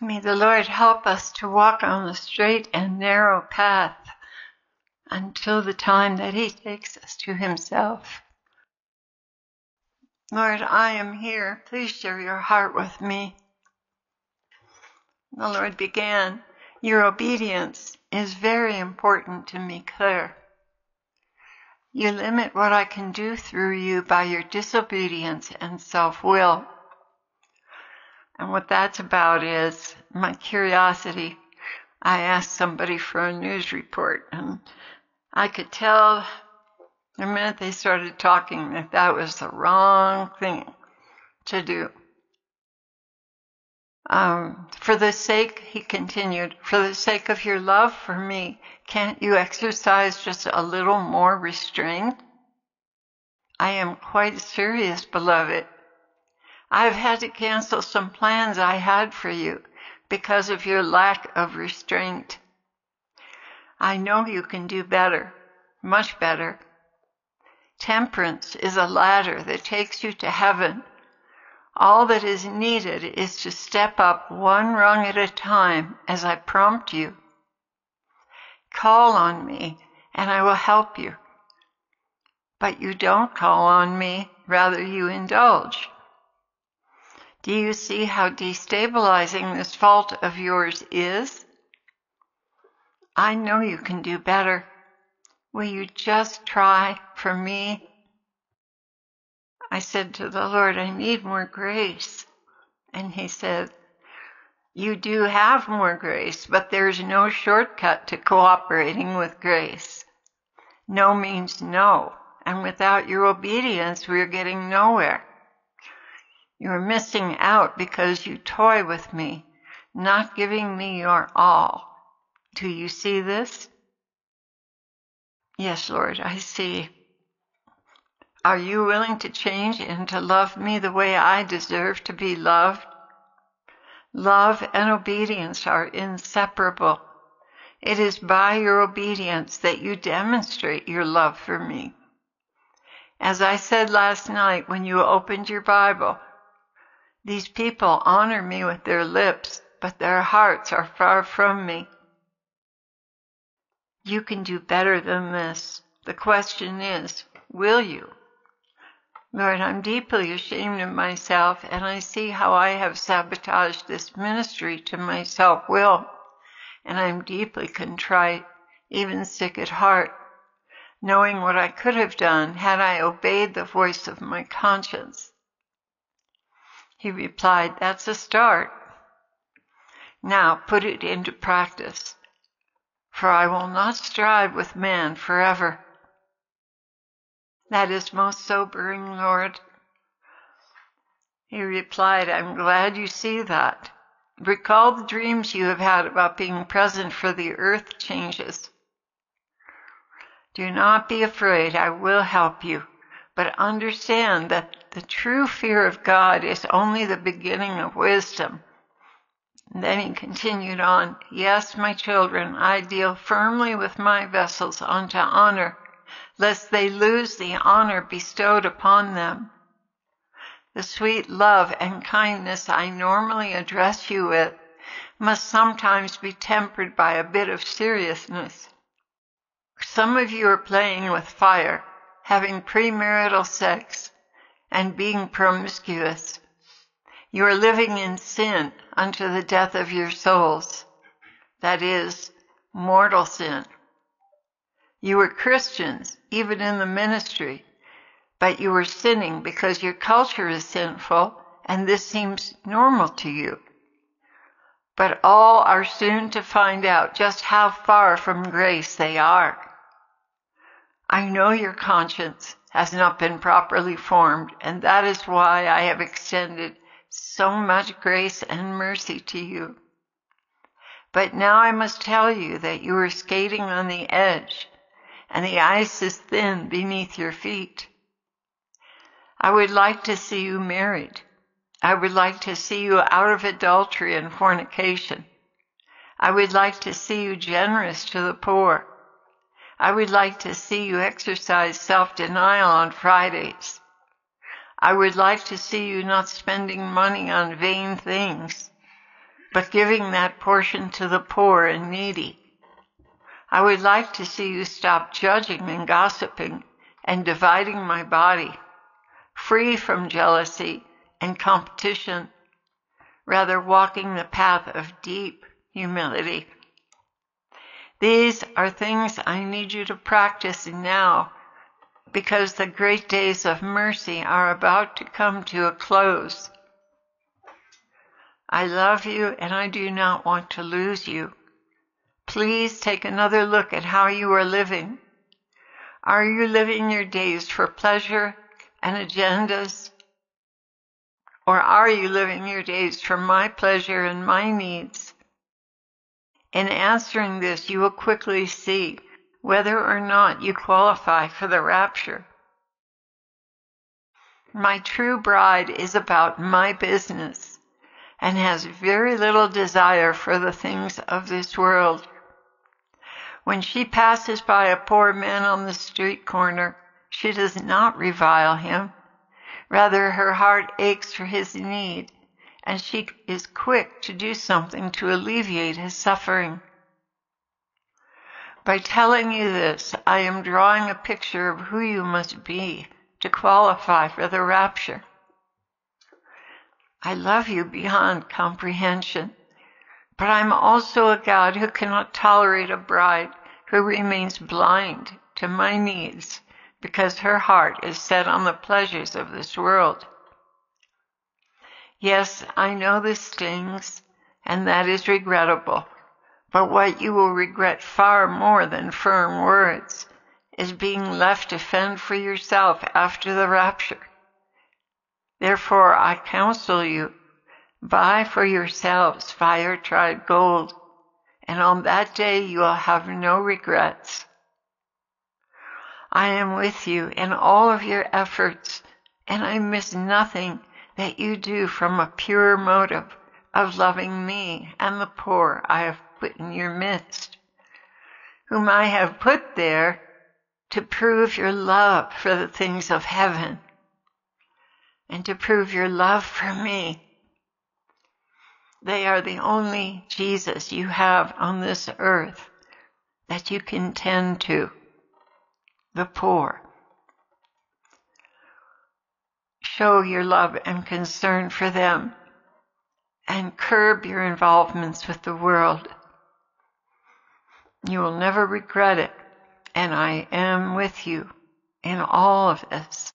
May the Lord help us to walk on the straight and narrow path until the time that He takes us to Himself. Lord, I am here. Please share your heart with me. The Lord began, your obedience is very important to me, Claire. You limit what I can do through you by your disobedience and self-will. And what that's about is my curiosity. I asked somebody for a news report, and I could tell the minute they started talking that that was the wrong thing to do. For the sake, he continued, for the sake of your love for me, can't you exercise just a little more restraint? I am quite serious, beloved. I've had to cancel some plans I had for you because of your lack of restraint. I know you can do better, much better. Temperance is a ladder that takes you to heaven. All that is needed is to step up one rung at a time as I prompt you. Call on me and I will help you. But you don't call on me, rather you indulge. Do you see how destabilizing this fault of yours is? I know you can do better. Will you just try for me? I said to the Lord, I need more grace. And He said, you do have more grace, but there's no shortcut to cooperating with grace. No means no, and without your obedience, we're getting nowhere. You're missing out because you toy with me, not giving me your all. Do you see this? Yes, Lord, I see. Are you willing to change and to love me the way I deserve to be loved? Love and obedience are inseparable. It is by your obedience that you demonstrate your love for me. As I said last night when you opened your Bible, these people honor me with their lips, but their hearts are far from me. You can do better than this. The question is, will you? Lord, I'm deeply ashamed of myself, and I see how I have sabotaged this ministry to my self-will, and I'm deeply contrite, even sick at heart, knowing what I could have done had I obeyed the voice of my conscience. He replied, that's a start. Now put it into practice, for I will not strive with man forever. That is most sobering, Lord. He replied, I'm glad you see that. Recall the dreams you have had about being present for the earth changes. Do not be afraid, I will help you, but understand that the true fear of God is only the beginning of wisdom. And then he continued on, yes, my children, I deal firmly with my vessels unto honor, lest they lose the honor bestowed upon them. The sweet love and kindness I normally address you with must sometimes be tempered by a bit of seriousness. Some of you are playing with fire, having premarital sex, and being promiscuous. You are living in sin unto the death of your souls. That is, mortal sin. You were Christians, even in the ministry, but you were sinning because your culture is sinful, and this seems normal to you. But all are soon to find out just how far from grace they are. I know your conscience has not been properly formed, and that is why I have extended so much grace and mercy to you. But now I must tell you that you are skating on the edge, and the ice is thin beneath your feet. I would like to see you married. I would like to see you out of adultery and fornication. I would like to see you generous to the poor. I would like to see you exercise self-denial on Fridays. I would like to see you not spending money on vain things. but giving that portion to the poor and needy. I would like to see you stop judging and gossiping and dividing my body, free from jealousy and competition, rather walking the path of deep humility. These are things I need you to practice now, because the great days of mercy are about to come to a close. I love you and I do not want to lose you. Please take another look at how you are living. Are you living your days for pleasure and agendas? Or are you living your days for my pleasure and my needs? In answering this, you will quickly see whether or not you qualify for the rapture. My true bride is about my business and has very little desire for the things of this world. When she passes by a poor man on the street corner, she does not revile him. Rather, her heart aches for his need, and she is quick to do something to alleviate his suffering. By telling you this, I am drawing a picture of who you must be to qualify for the rapture. I love you beyond comprehension, but I'm also a God who cannot tolerate a bride who remains blind to my needs because her heart is set on the pleasures of this world. Yes, I know this stings, and that is regrettable, but what you will regret far more than firm words is being left to fend for yourself after the rapture. Therefore, I counsel you, buy for yourselves fire-tried gold, and on that day you will have no regrets. I am with you in all of your efforts, and I miss nothing that you do from a pure motive of loving me and the poor I have put in your midst, whom I have put there to prove your love for the things of heaven and to prove your love for me. They are the only Jesus you have on this earth that you can tend to, the poor. Show your love and concern for them and curb your involvements with the world. You will never regret it, and I am with you in all of this.